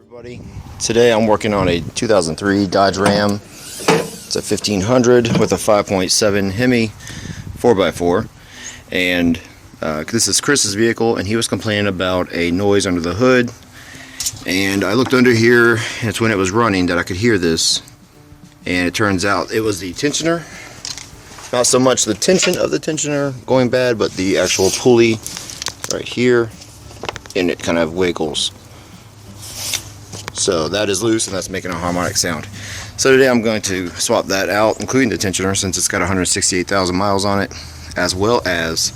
Everybody, today I'm working on a 2003 Dodge Ram. It's a 1500 with a 5.7 Hemi 4x4, and this is Chris's vehicle, and he was complaining about a noise under the hood, and I looked under here, and it's when it was running that I could hear this, and it turns out it was the tensioner. Not so much the tension of the tensioner going bad, but the actual pulley right here, and it kind of wiggles. So that is loose, and that's making a harmonic sound. So today I'm going to swap that out, including the tensioner, since it's got 168,000 miles on it, as well as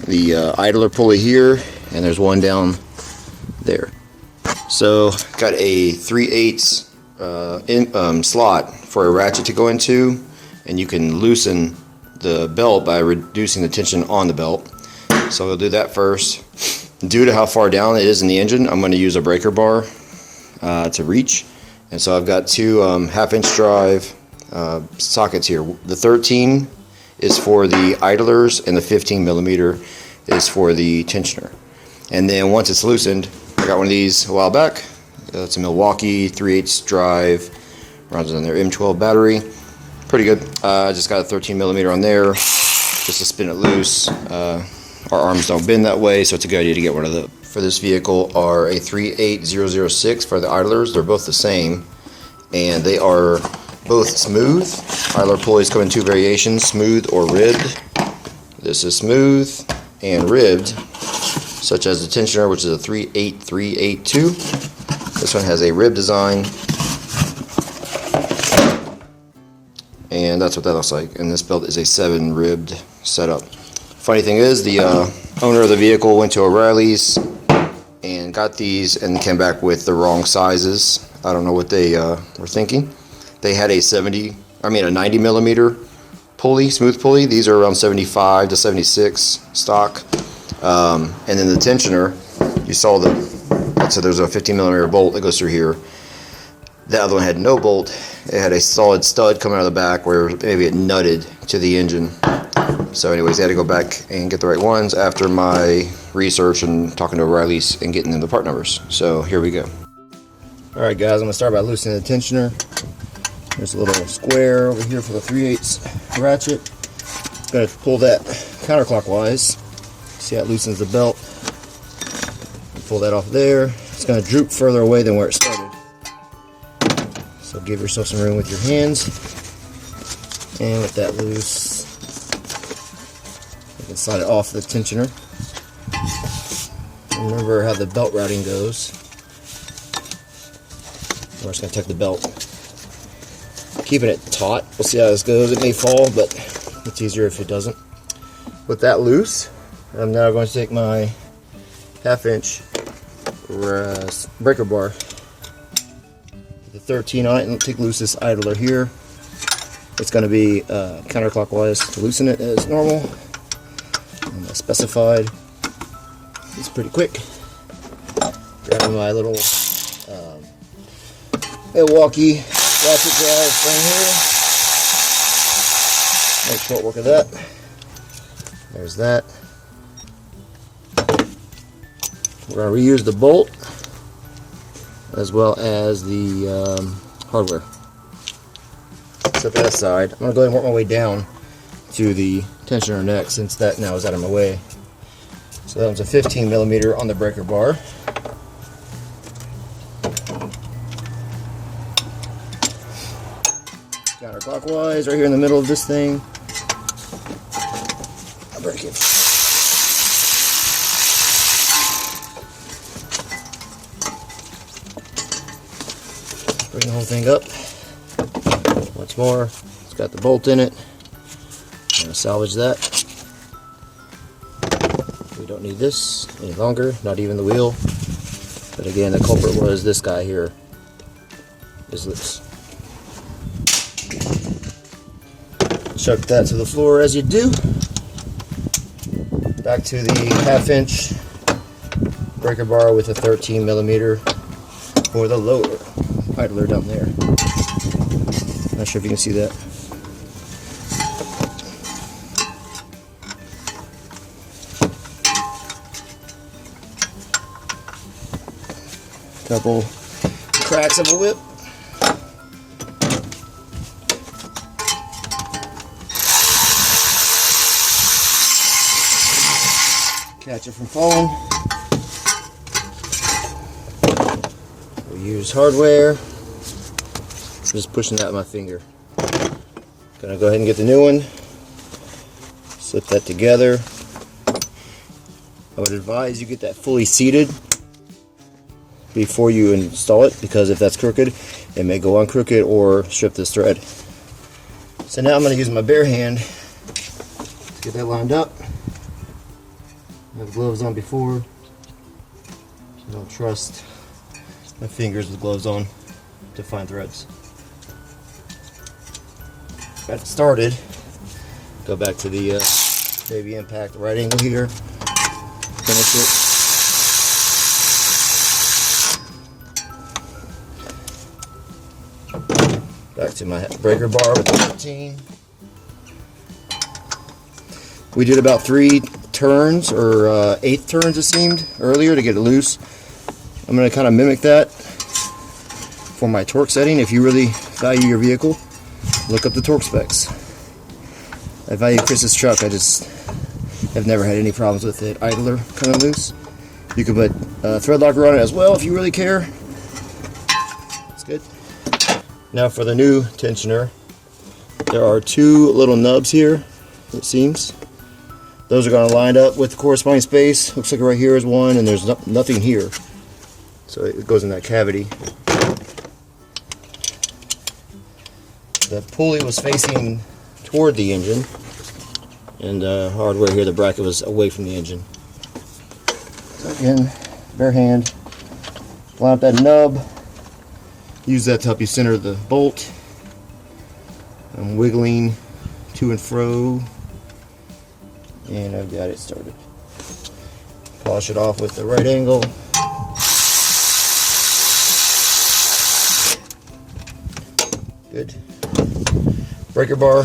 the idler pulley here, and there's one down there. So got a 3/8 slot for a ratchet to go into, and you can loosen the belt by reducing the tension on the belt. So we'll do that first. Due to how far down it is in the engine, I'm going to use a breaker bar to reach, and so I've got two 1/2-inch drive sockets here. The 13 is for the idlers, and the 15mm is for the tensioner. And then once it's loosened, I got one of these a while back. It's a Milwaukee 3/8 drive, runs on their M12 battery. Pretty good. I just got a 13mm on there just to spin it loose. Our arms don't bend that way, so it's a good idea to get one of the. For this vehicle are a 38006 for the idlers. They're both the same, and they are both smooth. Idler pulleys come in two variations, smooth or ribbed. This is smooth and ribbed, such as the tensioner, which is a 38382. This one has a rib design, and that's what that looks like. And this belt is a 7-ribbed setup. Funny thing is, the owner of the vehicle went to O'Reilly's and got these and came back with the wrong sizes. I don't know what they were thinking. They had a 90mm pulley, smooth pulley. These are around 75 to 76 stock. And then the tensioner, you saw so there's a 15mm bolt that goes through here. The other one had no bolt. It had a solid stud coming out of the back where maybe it nutted to the engine. So anyways, I had to go back and get the right ones after my research and talking to O'Reilly's and getting them the part numbers. So here we go. Alright guys, I'm going to start by loosening the tensioner. There's a little square over here for the 3/8 ratchet. I'm going to pull that counterclockwise. See how it loosens the belt. Pull that off there. It's going to droop further away than where it started. So give yourself some room with your hands. And with that loose, you can slide it off the tensioner. Remember how the belt routing goes. We're just going to tuck the belt. Keeping it taut. We'll see how this goes. It may fall, but it's easier if it doesn't. With that loose, I'm now going to take my 1/2-inch breaker bar. Put the 13 on it and take loose this idler here. It's going to be counterclockwise to loosen it as normal. And as specified. It's pretty quick. Grabbing my little Milwaukee ratchet drive thing here. Make short work of that. There's that. We're going to reuse the bolt as well as the hardware. Set that aside. I'm going to go ahead and work my way down to the tensioner next, since that now is out of my way. So that one's a 15mm on the breaker bar. Counterclockwise, right here in the middle of this thing. I'll break it. Bring the whole thing up. Once more, it's got the bolt in it. I'm going to salvage that. We don't need this any longer, not even the wheel. But again, the culprit was this guy here. Is loose. Chuck that to the floor as you do. Back to the 1/2-inch breaker bar with a 13mm for the lower idler down there. Not sure if you can see that. Couple cracks of a whip. Catch it from falling. We'll use hardware. I'm just pushing that with my finger. Gonna go ahead and get the new one. Slip that together. I would advise you get that fully seated before you install it, because if that's crooked, it may go on crooked or strip this thread. So now I'm going to use my bare hand to get that lined up. I have gloves on before. I don't trust my fingers with gloves on to find threads. Got it started. Go back to the baby impact right angle here. Finish it. Back to my breaker bar with the 13. We did about 3 turns, or 8 turns it seemed, earlier to get it loose. I'm going to kind of mimic that for my torque setting. If you really value your vehicle, look up the torque specs. I value Chris's truck. I just have never had any problems with it idler kind of loose. You can put a thread locker on it as well if you really care. It's good. Now for the new tensioner, there are 2 little nubs here, it seems. Those are going to line up with the corresponding space. Looks like right here is one, and there's nothing here. So it goes in that cavity. The pulley was facing toward the engine, and hardware here, the bracket was away from the engine. So again, bare hand, line up that nub. Use that to help you center the bolt. I'm wiggling to and fro, and I've got it started. Polish it off with the right angle. Good. Breaker bar.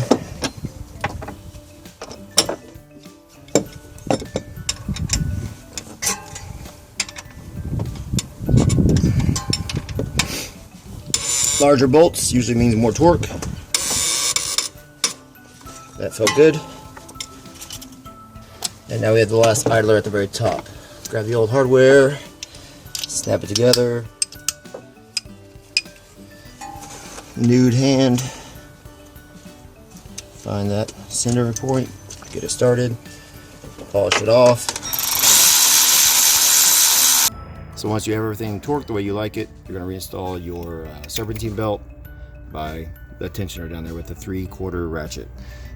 Larger bolts usually means more torque. That felt good. And now we have the last idler at the very top. Grab the old hardware, snap it together. Nude hand. Find that center point, get it started, polish it off. So once you have everything torqued the way you like it, you're going to reinstall your serpentine belt by the tensioner down there with the 3/4 ratchet.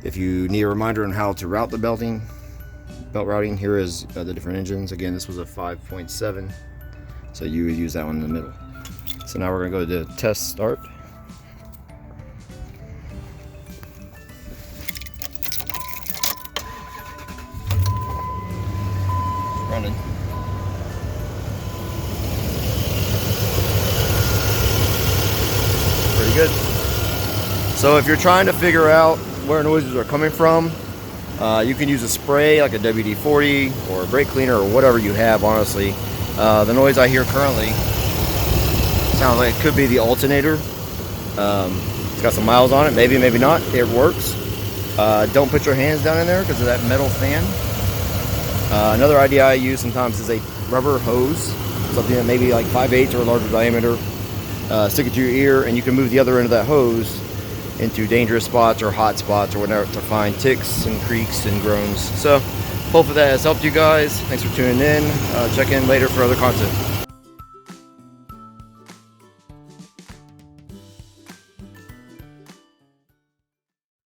If you need a reminder on how to route the belt routing, here is the different engines. Again, this was a 5.7, so you would use that one in the middle. So now we're going to go to test start. Running. Pretty good. So if you're trying to figure out where noises are coming from, you can use a spray like a WD-40 or a brake cleaner or whatever you have, honestly. The noise I hear currently sounds like it could be the alternator. It's got some miles on it, maybe, maybe not. It works. Don't put your hands down in there because of that metal fan. Another idea I use sometimes is a rubber hose, something that maybe like 5/8 or a larger diameter. Stick it to your ear, and you can move the other end of that hose into dangerous spots or hot spots or whatever to find ticks and creaks and groans. So hopefully that has helped you guys. Thanks for tuning in. Check in later for other content.